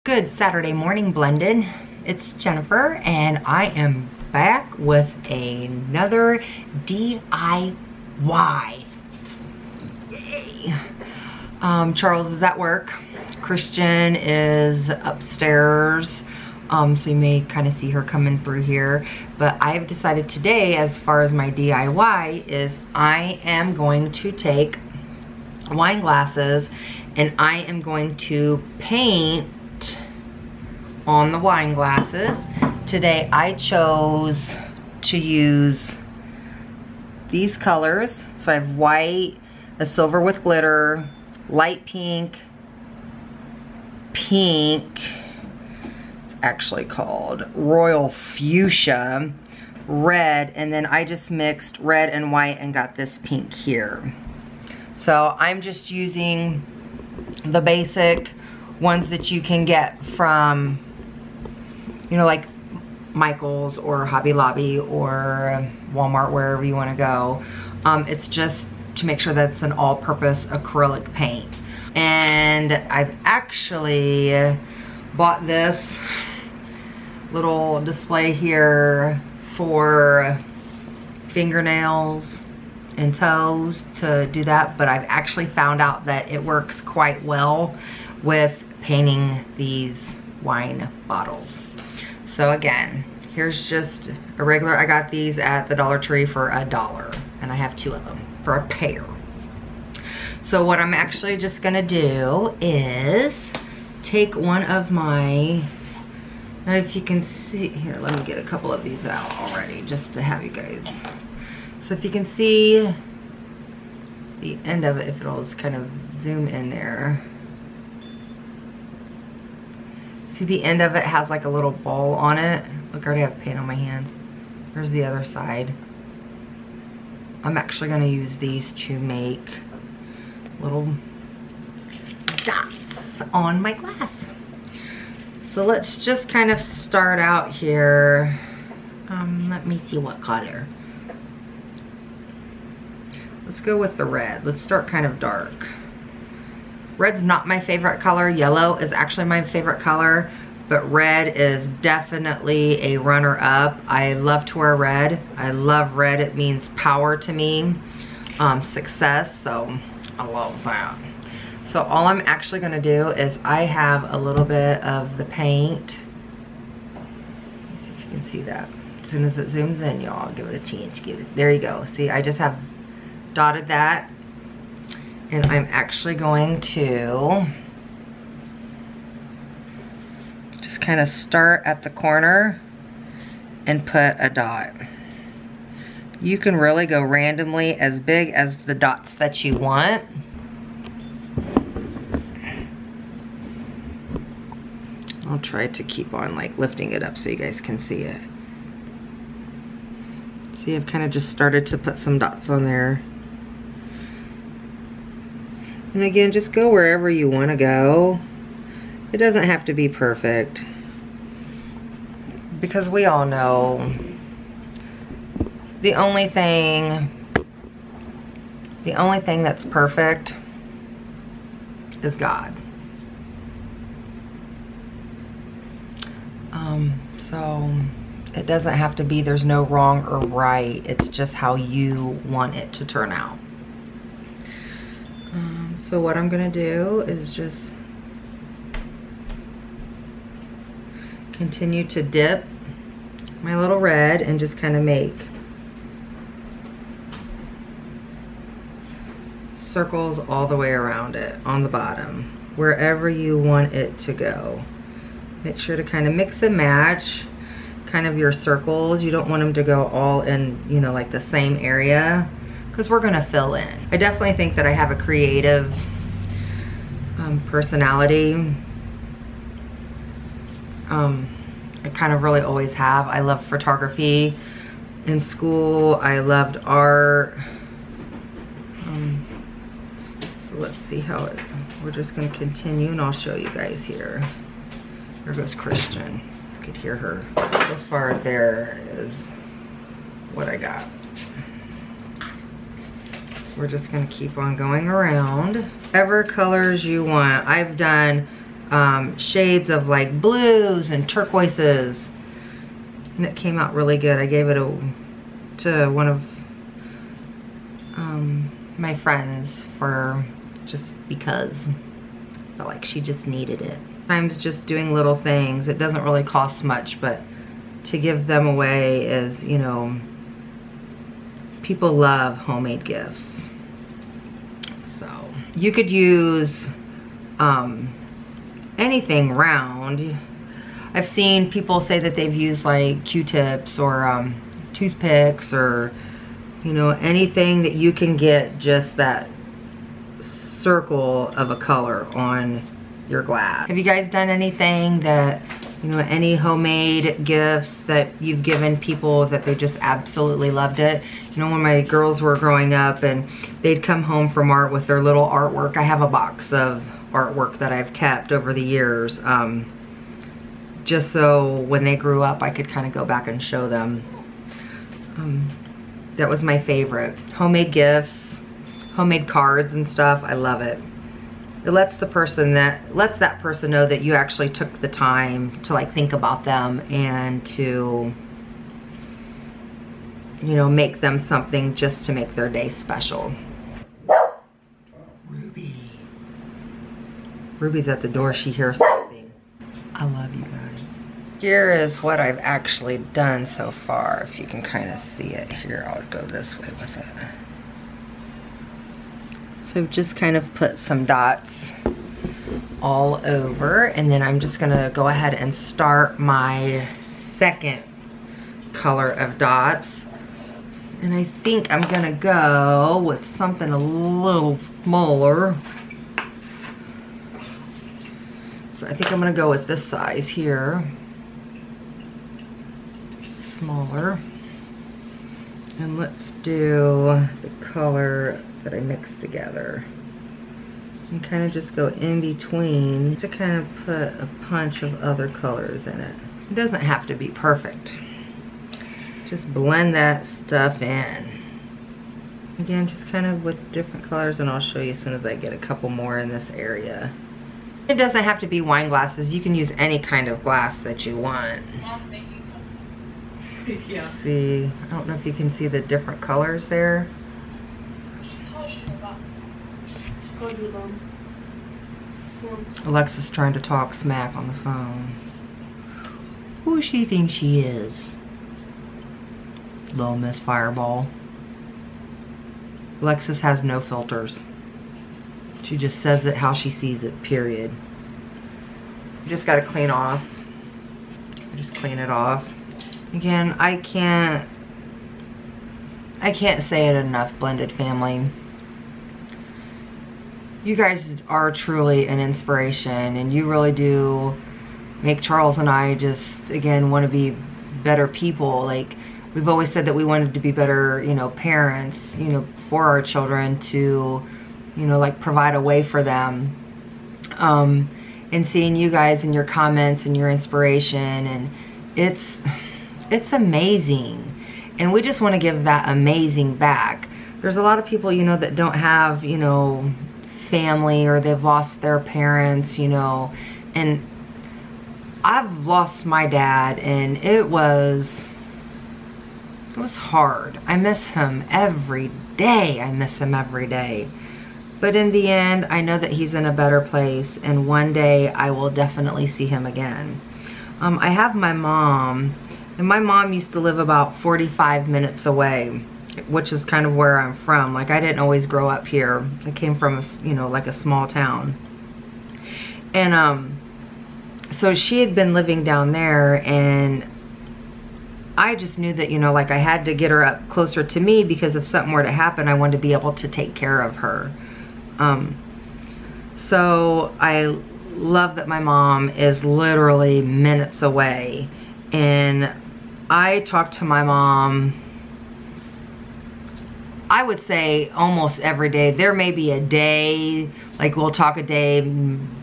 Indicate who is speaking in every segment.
Speaker 1: Good Saturday morning, Blended. It's Jennifer, and I am back with another DIY. Yay! Charles is at work. Christian is upstairs, so you may kind of see her coming through here. But I've decided today, as far as my DIY, is I am going to take wine glasses and I am going to paint on the wine glasses. Today I chose to use these colors. So I have white, a silver with glitter, light pink, pink, it's actually called royal fuchsia, red, and then I just mixed red and white and got this pink here. So I'm just using the basic ones that you can get from, you know, like Michael's or Hobby Lobby or Walmart, wherever you want to go. It's just to make sure that it's an all-purpose acrylic paint. And I've actually bought this little display here for fingernails and toes to do that, but I've actually found out that it works quite well with painting these wine bottles. So again, here's just a regular, I got these at the Dollar Tree for $1, and I have 2 of them for a pair. So what I'm actually just gonna do is take one of my, now if you can see, here, let me get a couple of these out already just to have you guys. So if you can see the end of it, if it'll just kind of zoom in there. See, the end of it has like a little ball on it. Look, I already have paint on my hands. Here's the other side. I'm actually gonna use these to make little dots on my glass. So let's just kind of start out here. Let me see what color. Let's go with the red. Let's start kind of dark. Red's not my favorite color. Yellow is actually my favorite color, but red is definitely a runner-up. I love to wear red. I love red. It means power to me, success, so I love that. So all I'm actually gonna do is I have a little bit of the paint. Let's see if you can see that. As soon as it zooms in, y'all, give it a chance. Give it. There you go. See, I just have dotted that. And I'm actually going to just kind of start at the corner and put a dot. You can really go randomly as big as the dots that you want. I'll try to keep on like lifting it up so you guys can see it. See, I've kind of just started to put some dots on there. And again, just go wherever you want to go. It doesn't have to be perfect, because we all know the only thing that's perfect is God. So it doesn't have to be, there's no wrong or right. It's just how you want it to turn out. So what I'm gonna do is just continue to dip my little red and just kind of make circles all the way around it on the bottom, wherever you want it to go. Make sure to kind of mix and match kind of your circles. You don't want them to go all in, you know, like the same area, because we're gonna fill in. I definitely think that I have a creative personality. I kind of really always have. I love photography. In school, I loved art. So let's see how it, we're just gonna continue, and I'll show you guys here. There goes Christian. You could hear her. So far there is what I got. We're just gonna keep on going around. Whatever colors you want. I've done shades of like blues and turquoises. And it came out really good. I gave it to one of my friends for just because I felt like she just needed it. Sometimes just doing little things, it doesn't really cost much, but to give them away is, you know, people love homemade gifts. So you could use anything round. I've seen people say that they've used like Q-tips or toothpicks, or you know, anything that you can get just that circle of a color on your glass. Have you guys done anything that, you know, any homemade gifts that you've given people that they just absolutely loved it? You know, when my girls were growing up and they'd come home from art with their little artwork. I have a box of artwork that I've kept over the years, just so when they grew up I could kind of go back and show them. That was my favorite. Homemade gifts, homemade cards and stuff. I love it. It lets that person know that you actually took the time to like think about them and to, you know, make them something just to make their day special. Ruby's at the door. She hears something. I love you guys. Here is what I've actually done so far. If you can kind of see it here, I'll go this way with it. So I've just kind of put some dots all over, and then I'm just gonna go ahead and start my second color of dots. And I think I'm gonna go with something a little smaller. So I think I'm gonna go with this size here. Smaller. And let's do the color that I mixed together. And kind of just go in between to kind of put a punch of other colors in it. It doesn't have to be perfect. Just blend that stuff in. Again, just kind of with different colors, and I'll show you as soon as I get a couple more in this area. It doesn't have to be wine glasses. You can use any kind of glass that you want. Yeah. See, I don't know if you can see the different colors there. Alexa's trying to talk smack on the phone. Who she thinks she is? Little Miss Fireball. Alexis has no filters. She just says it how she sees it, period. You just gotta clean off. Just clean it off. Again, I can't say it enough, blended family. You guys are truly an inspiration, and you really do make Charles and I just, again, want to be better people. Like, we've always said that we wanted to be better, you know, parents, you know, for our children, to, you know, like provide a way for them. And seeing you guys and your comments and your inspiration, and it's amazing. And we just want to give that amazing back. There's a lot of people, you know, that don't have, you know, family, or they've lost their parents, you know, and I've lost my dad, and it was hard. I miss him every day. I miss him every day. But in the end, I know that he's in a better place, and one day I will definitely see him again. I have my mom, and my mom used to live about 45 minutes away, which is kind of where I'm from. Like, I didn't always grow up here. I came from, you know, like a small town. And so she had been living down there, and I just knew that, you know, like I had to get her up closer to me, because if something were to happen, I wanted to be able to take care of her. So I love that my mom is literally minutes away, and I talk to my mom, I would say almost every day. There may be a day, like we'll talk a day,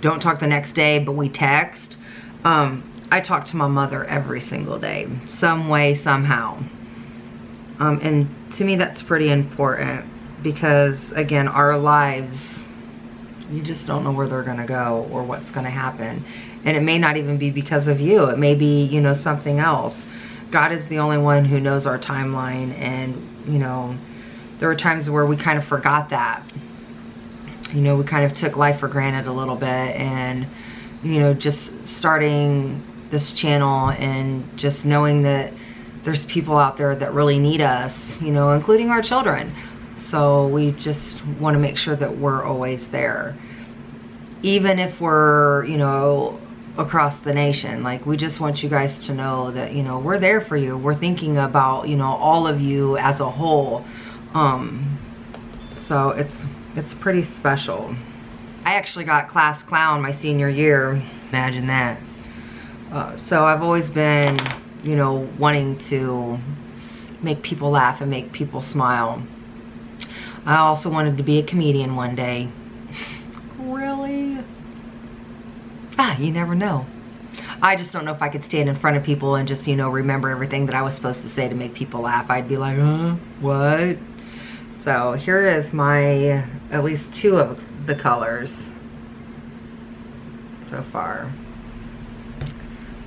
Speaker 1: don't talk the next day, but we text. I talk to my mother every single day, some way, somehow. And to me, that's pretty important, because again, our lives You just don't know where they're gonna go or what's gonna happen. And it may not even be because of you. It may be, you know, something else. God is the only one who knows our timeline, and, you know, there were times where we kind of forgot that. You know, we kind of took life for granted a little bit, and, you know, just starting this channel and just knowing that there's people out there that really need us, you know, including our children. So we just want to make sure that we're always there. Even if we're, you know, across the nation. Like, we just want you guys to know that, you know, we're there for you. We're thinking about, you know, all of you as a whole. So it's pretty special. I actually got class clown my senior year. Imagine that. So I've always been, you know, wanting to make people laugh and make people smile. I also wanted to be a comedian one day. Really? Ah, you never know. I just don't know if I could stand in front of people and just, you know, remember everything that I was supposed to say to make people laugh. I'd be like, what? So here is my, at least 2 of the colors so far.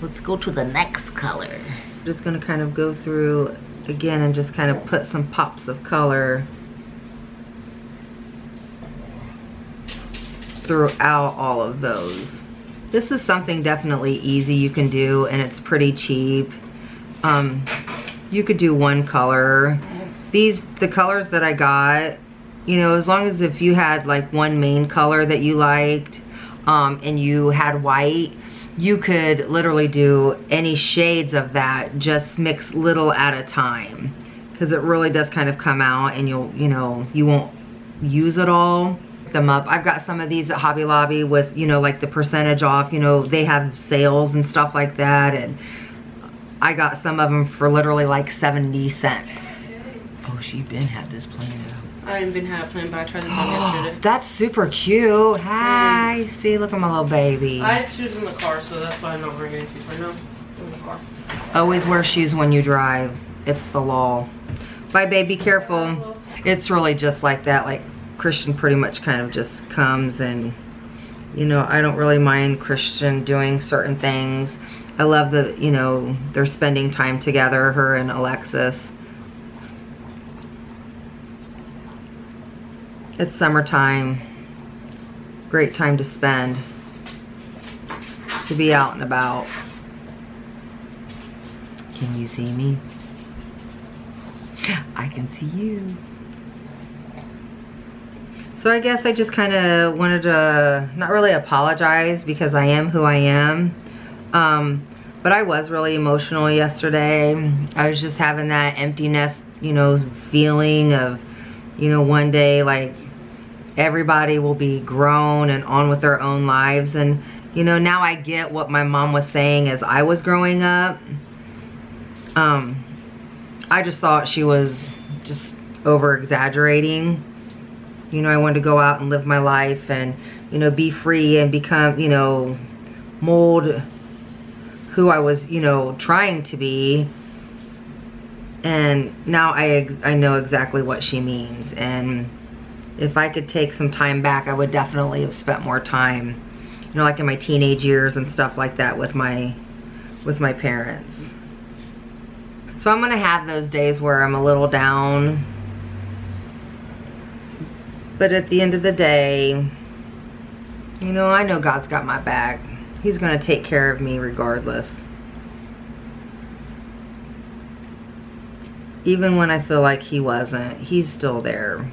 Speaker 1: Let's go to the next color. Just gonna kind of go through again and just kind of put some pops of color throughout all of those. This is something definitely easy you can do, and it's pretty cheap. You could do one color. The colors that I got, you know, as long as if you had like one main color that you liked, and you had white, you could literally do any shades of that, just mix little at a time, because it really does kind of come out, and you know, you won't use it all. Them up. I've got some of these at Hobby Lobby with, you know, like the percentage off, you know, they have sales and stuff like that, and I got some of them for literally like 70 cents. Oh, she been had this planned out.
Speaker 2: I didn't been have it planned, but I tried this on yesterday.
Speaker 1: That's super cute. Hi. See, look at my little baby.
Speaker 2: I had shoes in the car, so that's why I'm not wearing any shoes right now in the car.
Speaker 1: Always wear shoes when you drive. It's the law. Bye, baby. Careful. It's really just like that. Like, Christian pretty much kind of just comes, and, you know, I don't really mind Christian doing certain things. I love that, you know, they're spending time together, her and Alexis. It's summertime. Great time to spend, to be out and about. Can you see me? I can see you. So I guess I just kind of wanted to not really apologize, because I am who I am. But I was really emotional yesterday. I was just having that emptiness, you know, feeling of, you know, one day, like, everybody will be grown and on with their own lives. And, you know, now I get what my mom was saying as I was growing up. I just thought she was just over exaggerating. You know, I wanted to go out and live my life and, you know, be free and become, you know, mold who I was, you know, trying to be. And now I know exactly what she means. And if I could take some time back, I would definitely have spent more time, you know, like in my teenage years and stuff like that with my parents. So I'm gonna have those days where I'm a little down. But at the end of the day, you know, I know God's got my back. He's going to take care of me regardless. Even when I feel like he wasn't, he's still there.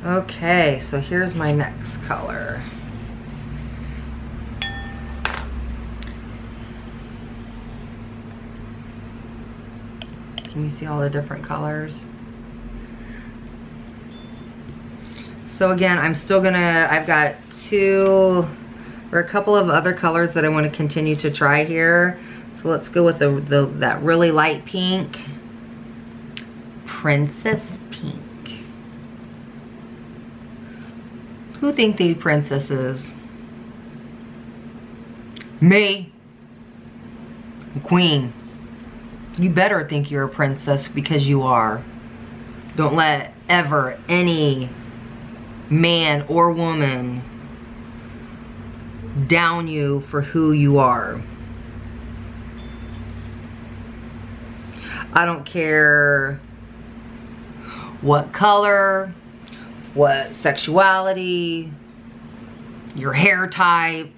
Speaker 1: Okay, so here's my next color. Can you see all the different colors? So again, I'm still gonna, I've got a couple of other colors that I want to continue to try here. So let's go with that really light pink. Princess Pink. Who think the princess is? Me. Queen. You better think you're a princess, because you are. Don't let ever any man or woman down you for who you are. I don't care what color, what sexuality, your hair type,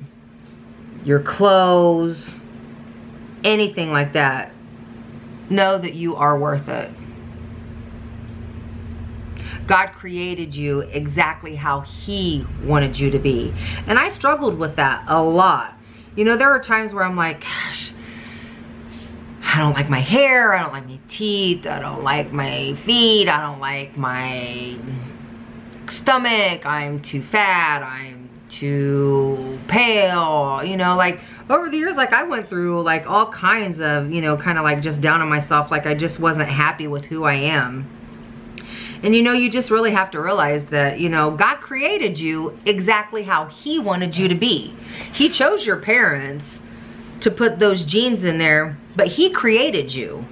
Speaker 1: your clothes, anything like that. Know that you are worth it. God created you exactly how He wanted you to be. And I struggled with that a lot. You know, there are times where I'm like, gosh, I don't like my hair, I don't like my teeth, I don't like my feet, I don't like my stomach, I'm too fat, I'm too pale, you know, like over the years, like I went through like all kinds of, you know, kind of like just down on myself, like I just wasn't happy with who I am. And you know, you just really have to realize that, you know, God created you exactly how He wanted you to be. He chose your parents to put those genes in there, but He created you.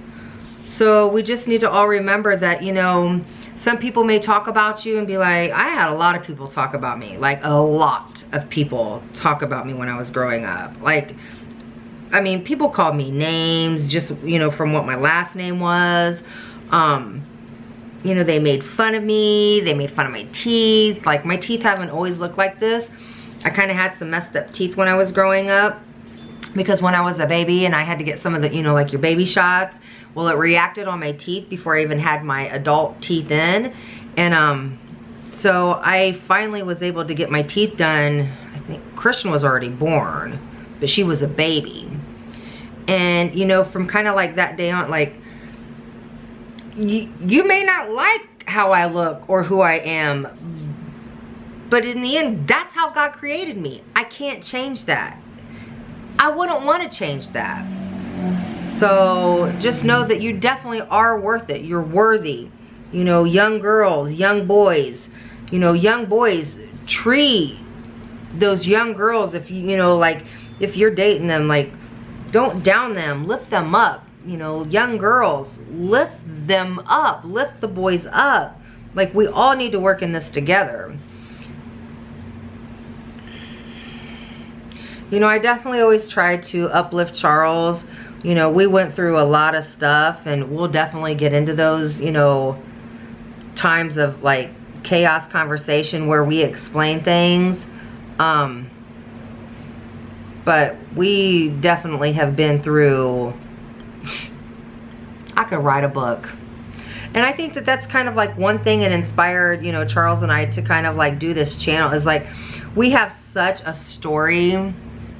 Speaker 1: So we just need to all remember that, you know, some people may talk about you and be like, I had a lot of people talk about me. Like a lot of people talk about me when I was growing up. Like, I mean, people called me names just, you know, from what my last name was. You know, they made fun of me. They made fun of my teeth. Like, my teeth haven't always looked like this. I kind of had some messed up teeth when I was growing up. Because when I was a baby and I had to get some of the, you know, like your baby shots, well, it reacted on my teeth before I even had my adult teeth in. And so I finally was able to get my teeth done. I think Christian was already born, but she was a baby. And, you know, from kind of like that day on, like, you may not like how I look or who I am, but in the end, that's how God created me. I can't change that. I wouldn't want to change that. So just know that you definitely are worth it. You're worthy. You know, young girls, young boys, you know, young boys, treat those young girls, if you know, like, if you're dating them, like, don't down them, lift them up. You know, young girls, lift them up, lift the boys up. Like, we all need to work in this together. You know, I definitely always try to uplift Charles. You know, we went through a lot of stuff, and we'll definitely get into those, you know, times of like chaos conversation where we explain things. But we definitely have been through, I could write a book. And I think that that's kind of like one thing that inspired, you know, Charles and I to kind of like do this channel, is like, we have such a story.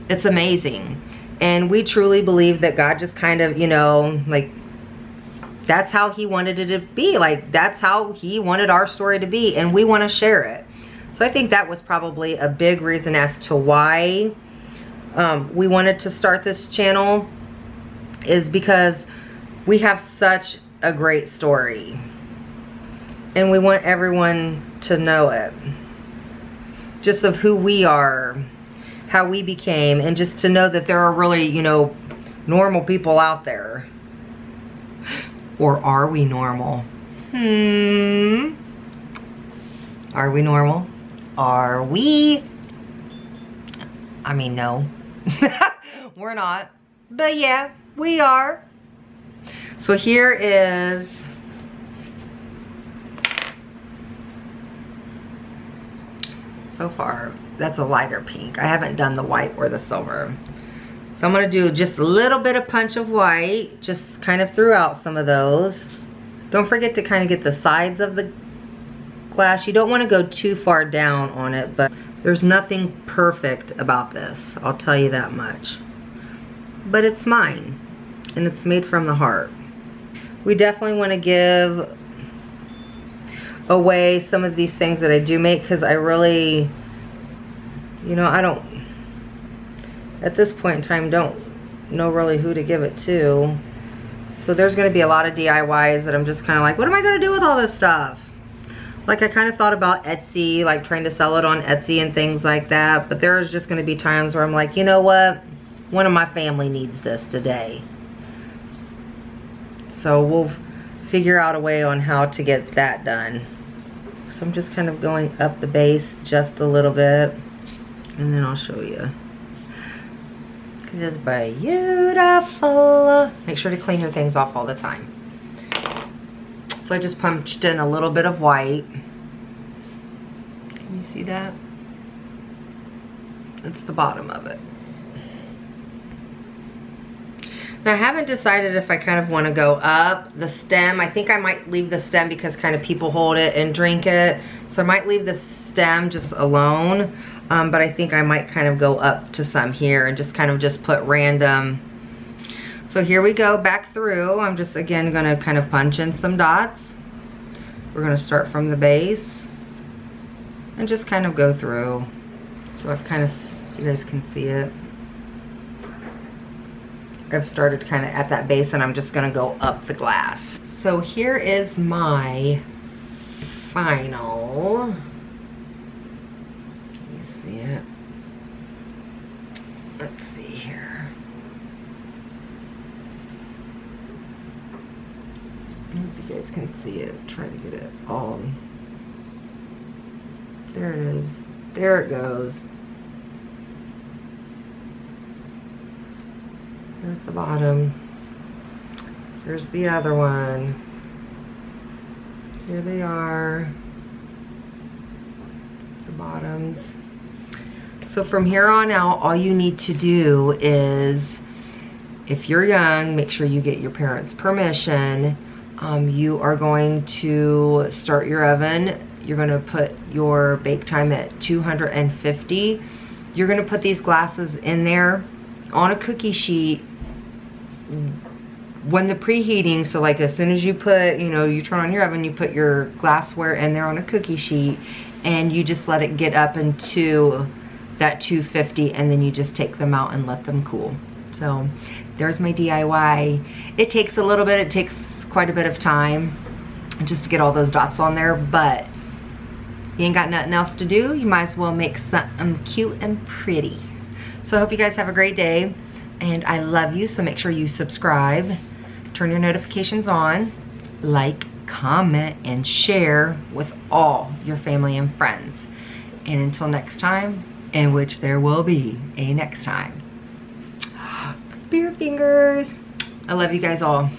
Speaker 1: It's amazing. And we truly believe that God just kind of, you know, like, that's how He wanted it to be. Like, that's how He wanted our story to be. And we want to share it. So I think that was probably a big reason as to why we wanted to start this channel, is because we have such a great story. And we want everyone to know it. Just of who we are, how we became, and just to know that there are really, you know, normal people out there. Or are we normal? Are we normal? Are we? I mean, no. We're not. But yeah, we are. So here is so far, that's a lighter pink. I haven't done the white or the silver. So I'm going to do just a little bit of punch of white, just kind of throughout some of those. Don't forget to kind of get the sides of the glass. You don't want to go too far down on it, but there's nothing perfect about this. I'll tell you that much. But it's mine, and it's made from the heart. We definitely want to give away some of these things that I do make, because I really, you know, I don't, at this point in time, don't know really who to give it to. So there's going to be a lot of DIYs that I'm just kind of like, what am I going to do with all this stuff? Like, I kind of thought about Etsy, like trying to sell it on Etsy and things like that. But there's just going to be times where I'm like, you know what? One of my family needs this today. So we'll figure out a way on how to get that done. So I'm just kind of going up the base just a little bit, and then I'll show you. Because it's beautiful. Make sure to clean your things off all the time. So I just punched in a little bit of white. Can you see that? It's the bottom of it. Now I haven't decided if I kind of want to go up the stem. I think I might leave the stem because kind of people hold it and drink it. So I might leave the stem just alone. But I think I might kind of go up to some here and just kind of just put random. So here we go back through. I'm just again gonna kind of punch in some dots. We're gonna start from the base and just kind of go through. So I've kind of, you guys can see it. I've started kind of at that base and I'm just gonna go up the glass. So here is my final. Can you see it? Let's see here. I hope you guys can see it. Try to get it all. There it is. There it goes. There's the bottom. Here's the other one. Here they are. The bottoms. So from here on out, all you need to do is, if you're young, make sure you get your parents' permission. You are going to start your oven. You're going to put your bake time at 250. You're going to put these glasses in there on a cookie sheet when the preheating. So like as soon as you put, you know, you turn on your oven, you put your glassware in there on a cookie sheet and you just let it get up into that 250 and then you just take them out and let them cool. So there's my DIY. It takes a little bit, it takes quite a bit of time just to get all those dots on there, but you ain't got nothing else to do, you might as well make something cute and pretty. So I hope you guys have a great day. And I love you, so make sure you subscribe, turn your notifications on, like, comment, and share with all your family and friends. And until next time, in which there will be a next time. Spear fingers. I love you guys all.